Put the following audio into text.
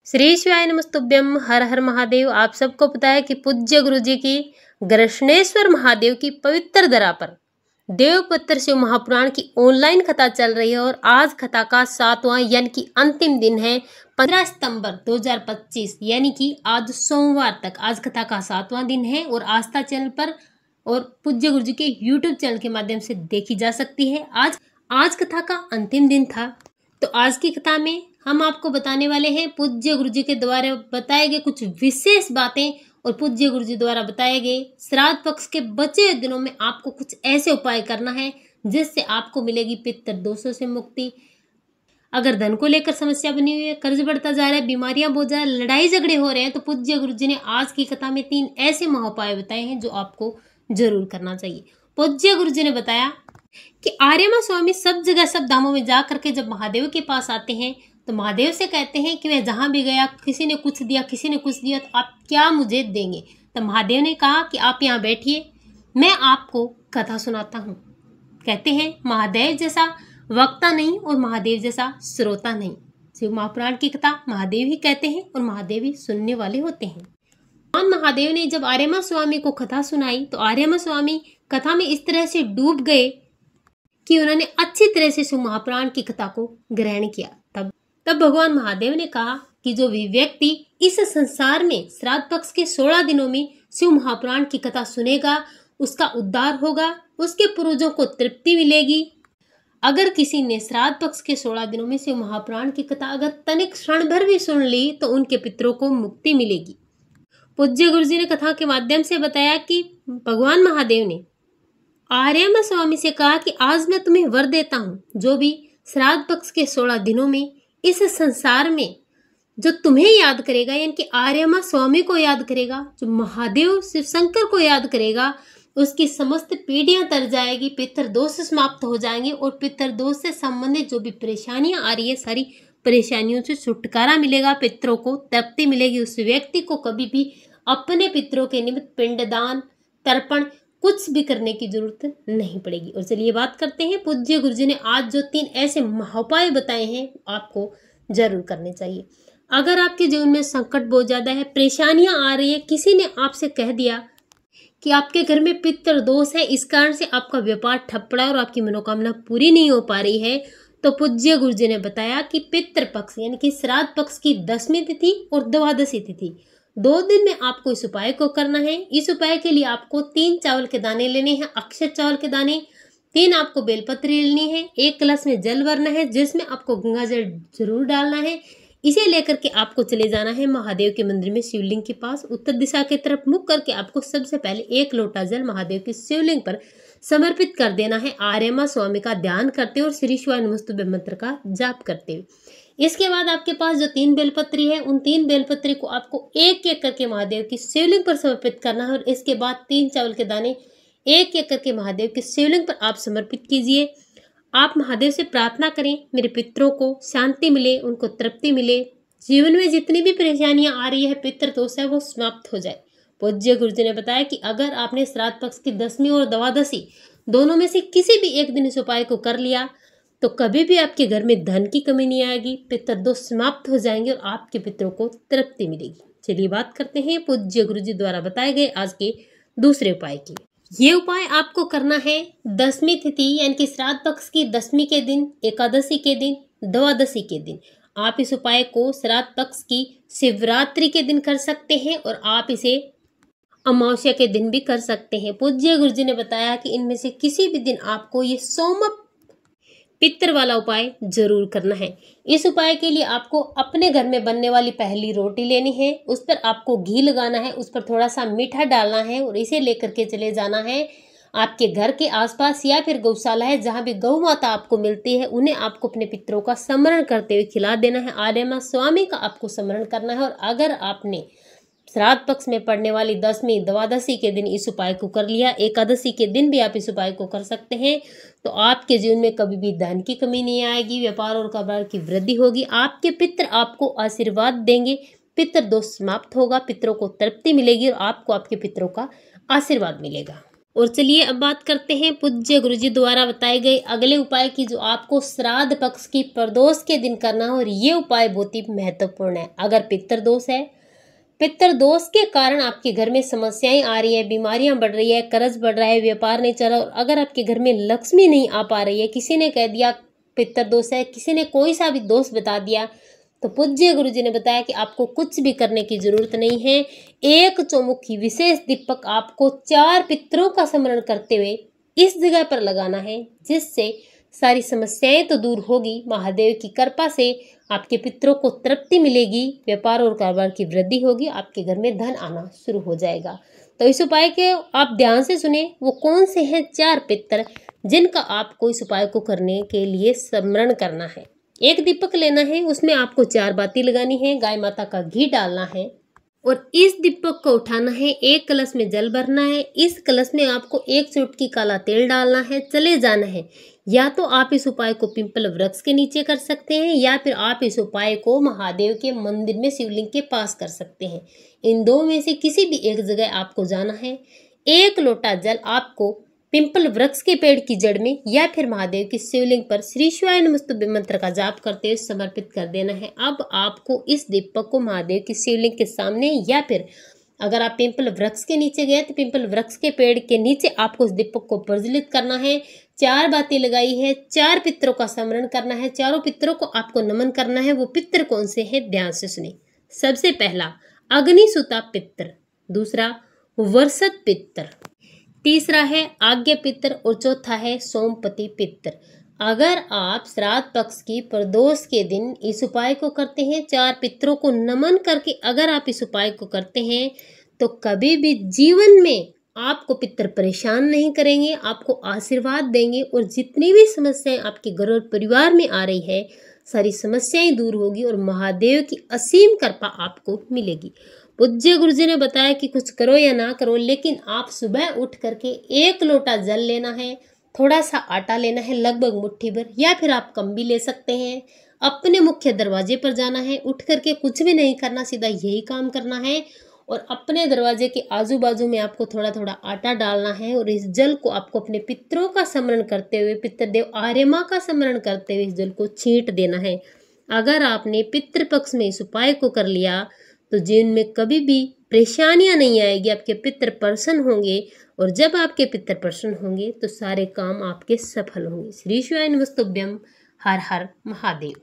श्री शिवाय नमस्तुभ्यम। हर हर महादेव। आप सबको पता है कि पूज्य गुरु जी की गृष्णेश्वर महादेव की पवित्र धरा पर देवपुत्र शिव महापुराण की ऑनलाइन कथा चल रही है और आज कथा का 7वां यानी कि अंतिम दिन है 15 सितंबर 2025 यानी कि आज सोमवार तक आज कथा का 7वां दिन है और आस्था चैनल पर और पूज्य गुरु जी के यूट्यूब चैनल के माध्यम से देखी जा सकती है। आज कथा का अंतिम दिन था। तो आज की कथा में हम आपको बताने वाले हैं पूज्य गुरु जी के द्वारा बताए गए कुछ विशेष बातें और पूज्य गुरु जी द्वारा बताए गए श्राद्ध पक्ष के बचे हुए दिनों में आपको कुछ ऐसे उपाय करना है जिससे आपको मिलेगी पितृ दोषों से मुक्ति। अगर धन को लेकर समस्या बनी हुई है, कर्ज बढ़ता जा रहा है, बीमारियां बहुत ज्यादा, लड़ाई झगड़े हो रहे हैं, तो पूज्य गुरु जी ने आज की कथा में 3 ऐसे महाउपाय बताए हैं जो आपको जरूर करना चाहिए। पूज्य गुरु जी ने बताया कि आर्यमा स्वामी सब जगह सब धामों में जा करके जब महादेव के पास आते हैं तो महादेव से कहते हैं कि वह जहां भी गया किसी ने कुछ दिया किसी ने कुछ दिया, तो आप क्या मुझे देंगे। तो महादेव ने कहा कि आप यहाँ बैठिए, मैं आपको कथा सुनाता हूँ। कहते हैं महादेव जैसा वक्ता नहीं और महादेव जैसा श्रोता नहीं। शिव महापुराण की कथा महादेव ही कहते हैं और महादेव ही सुनने वाले होते हैं। भगवान महादेव ने जब आर्यमा स्वामी को कथा सुनाई तो आर्यमा स्वामी कथा में इस तरह से डूब गए कि उन्होंने अच्छी तरह से शिव महापुराण की कथा को ग्रहण किया। तब भगवान महादेव ने कहा कि जो भी व्यक्ति इस संसार में श्राद्ध पक्ष के 16 दिनों में शिव महापुराण की कथा सुनेगा उसका उद्धार होगा, उसके पूर्वजों को तृप्ति मिलेगी। अगर किसी ने श्राद्ध पक्ष के 16 दिनों में शिव महापुराण की कथा अगर तनिक क्षण भर भी सुन ली तो उनके पितरों को मुक्ति मिलेगी। पूज्य गुरु जी ने कथा के माध्यम से बताया कि भगवान महादेव ने आर्यमा स्वामी से कहा कि आज मैं तुम्हें वर देता हूँ, जो भी श्राद्ध पक्ष के 16 दिनों में इस संसार में जो तुम्हें याद करेगा यानी कि आर्यमा स्वामी को याद करेगा, जो महादेव शिव शंकर को याद करेगा, उसकी समस्त पीढ़ियां तर जाएगी, पितृ दोष समाप्त हो जाएंगे और पितृ दोष से संबंधित जो भी परेशानियां आ रही है सारी परेशानियों से छुटकारा मिलेगा, पितरों को तृप्ति मिलेगी। उस व्यक्ति को कभी भी अपने पितरों के निमित्त पिंडदान तर्पण कुछ भी करने की जरूरत नहीं पड़ेगी। और चलिए बात करते हैं पूज्य गुरु जी ने आज जो 3 ऐसे महाउपाय बताए हैं आपको जरूर करने चाहिए। अगर आपके जीवन में संकट बहुत ज्यादा है, परेशानियां आ रही है, किसी ने आपसे कह दिया कि आपके घर में पितृ दोष है, इस कारण से आपका व्यापार ठप पड़ा और आपकी मनोकामना पूरी नहीं हो पा रही है, तो पूज्य गुरु जी ने बताया कि पितृ पक्ष यानी कि श्राद्ध पक्ष की 10वीं तिथि और द्वादशी तिथि 2 दिन में आपको इस उपाय को करना है। इस उपाय के लिए आपको 3 चावल के दाने लेने हैं, अक्षत चावल के दाने, 3 आपको बेलपत्री लेनी है, 1 कलश में जल भरना है जिसमें आपको गंगा जल जरूर डालना है। इसे लेकर के आपको चले जाना है महादेव के मंदिर में शिवलिंग के पास, उत्तर दिशा की तरफ मुख करके आपको सबसे पहले 1 लोटा जल महादेव के शिवलिंग पर समर्पित कर देना है, आर्यमा स्वामी का ध्यान करते हुए और श्री शिवाय नमस्तुभ्य मंत्र का जाप करते हुए। इसके बाद आपके पास जो 3 बेलपत्री है उन 3 बेलपत्री को आपको एक एक करके महादेव की शिवलिंग पर समर्पित करना है और इसके बाद 3 चावल के दाने एक एक करके महादेव के शिवलिंग पर आप समर्पित कीजिए। आप महादेव से प्रार्थना करें मेरे पितरों को शांति मिले, उनको तृप्ति मिले, जीवन में जितनी भी परेशानियां आ रही है पितृ दोष है वो समाप्त हो जाए। पूज्य गुरु जी ने बताया कि अगर आपने श्राद्ध पक्ष की 10वीं और द्वादशी दोनों में से किसी भी एक दिन इस उपाय को कर लिया तो कभी भी आपके घर में धन की कमी नहीं आएगी, पितृ दोष समाप्त हो जाएंगे और आपके पितरों को तृप्ति मिलेगी। चलिए बात करते हैं पूज्य गुरु जी द्वारा बताए गए आज के दूसरे उपाय की। ये उपाय आपको करना है 10वीं तिथि यानी कि श्राद्ध पक्ष की 10वीं के दिन, एकादशी के दिन, द्वादशी के दिन। आप इस उपाय को श्राद्ध पक्ष की शिवरात्रि के दिन कर सकते हैं और आप इसे अमावस्या के दिन भी कर सकते हैं। पूज्य गुरु जी ने बताया कि इनमें से किसी भी दिन आपको ये सोम पितृ वाला उपाय जरूर करना है। इस उपाय के लिए आपको अपने घर में बनने वाली पहली रोटी लेनी है, उस पर आपको घी लगाना है, उस पर थोड़ा सा मीठा डालना है और इसे लेकर के चले जाना है आपके घर के आसपास या फिर गौशाला है जहां भी गौ माता आपको मिलती है, उन्हें आपको अपने पितरों का स्मरण करते हुए खिला देना है। आर्यमा स्वामी का आपको स्मरण करना है और अगर आपने श्राद्ध पक्ष में पड़ने वाली 10वीं द्वादशी के दिन इस उपाय को कर लिया, एकादशी के दिन भी आप इस उपाय को कर सकते हैं, तो आपके जीवन में कभी भी धन की कमी नहीं आएगी, व्यापार और कारोबार की वृद्धि होगी, आपके पितृ आपको आशीर्वाद देंगे, पितृ दोष समाप्त होगा, पितरों को तृप्ति मिलेगी और आपको आपके पितरों का आशीर्वाद मिलेगा। और चलिए अब बात करते हैं पूज्य गुरुजी द्वारा बताए गए अगले उपाय की, जो आपको श्राद्ध पक्ष की प्रदोष के दिन करना है। और ये उपाय बहुत ही महत्वपूर्ण है। अगर पितृदोष है, पितृदोष के कारण आपके घर में समस्याएं आ रही है, बीमारियां बढ़ रही है, कर्ज बढ़ रहा है, व्यापार नहीं चल रहा, और अगर आपके घर में लक्ष्मी नहीं आ पा रही है, किसी ने कह दिया पितृदोष है, किसी ने कोई सा भी दोष बता दिया, तो पूज्य गुरुजी ने बताया कि आपको कुछ भी करने की जरूरत नहीं है। एक चौमुखी विशेष दीपक आपको 4 पितरों का स्मरण करते हुए इस जगह पर लगाना है, जिससे सारी समस्याएं तो दूर होगी। महादेव की कृपा से आपके पितरों को तृप्ति मिलेगी, व्यापार और कारोबार की वृद्धि होगी, आपके घर में धन आना शुरू हो जाएगा। तो इस उपाय के आप ध्यान से सुने, वो कौन से हैं 4 पितर जिनका आपको इस उपाय को करने के लिए स्मरण करना है। एक दीपक लेना है, उसमें आपको 4 बाती लगानी है, गाय माता का घी डालना है और इस दीपक को उठाना है। एक कलश में जल भरना है, इस कलश में आपको 1 चुटकी काला तेल डालना है, चले जाना है। या तो आप इस उपाय को पिंपल वृक्ष के नीचे कर सकते हैं, या फिर आप इस उपाय को महादेव के मंदिर में शिवलिंग के पास कर सकते हैं। इन दो में से किसी भी एक जगह आपको जाना है। 1 लोटा जल आपको पिंपल वृक्ष के पेड़ की जड़ में या फिर महादेव की शिवलिंग पर श्री शिवाय नमस्तुभ्यं मंत्र का जाप करते हुए समर्पित कर देना है। अब आपको इस दीपक को महादेव की शिवलिंग के सामने, या फिर अगर आप पिंपल वृक्ष के नीचे गए तो पिंपल वृक्ष के पेड़ के नीचे आपको इस दीपक को प्रज्वलित करना है। 4 बातें लगाई है, 4 पितरों का स्मरण करना है, चारों पितरों को आपको नमन करना है। वो पितर कौन से हैं, ध्यान से सुने। सबसे पहला अग्निसुता पितर, दूसरा वर्षत पितर, तीसरा है आज्ञा पितर और चौथा है सोमपति पितर। अगर आप श्राद्ध पक्ष की प्रदोष के दिन इस उपाय को करते हैं, 4 पितरों को नमन करके अगर आप इस उपाय को करते हैं, तो कभी भी जीवन में आपको पितर परेशान नहीं करेंगे, आपको आशीर्वाद देंगे और जितनी भी समस्याएं आपके घर और परिवार में आ रही है, सारी समस्याएं दूर होगी और महादेव की असीम कृपा आपको मिलेगी। पूज्य गुरुजी ने बताया कि कुछ करो या ना करो, लेकिन आप सुबह उठ करके 1 लोटा जल लेना है, थोड़ा सा आटा लेना है लगभग मुट्ठी भर, या फिर आप कम भी ले सकते हैं। अपने मुख्य दरवाजे पर जाना है, उठ करके कुछ भी नहीं करना, सीधा यही काम करना है। और अपने दरवाजे के आजू बाजू में आपको थोड़ा थोड़ा आटा डालना है और इस जल को आपको अपने पितरों का स्मरण करते हुए, पितृदेव आर्यमा का स्मरण करते हुए इस जल को छींट देना है। अगर आपने पितृपक्ष में इस उपाय को कर लिया तो जीवन में कभी भी परेशानियां नहीं आएगी, आपके पितर प्रसन्न होंगे। और जब आपके पितर प्रसन्न होंगे तो सारे काम आपके सफल होंगे। श्री शिवाय नमस्तुभ्यं। हर हर महादेव।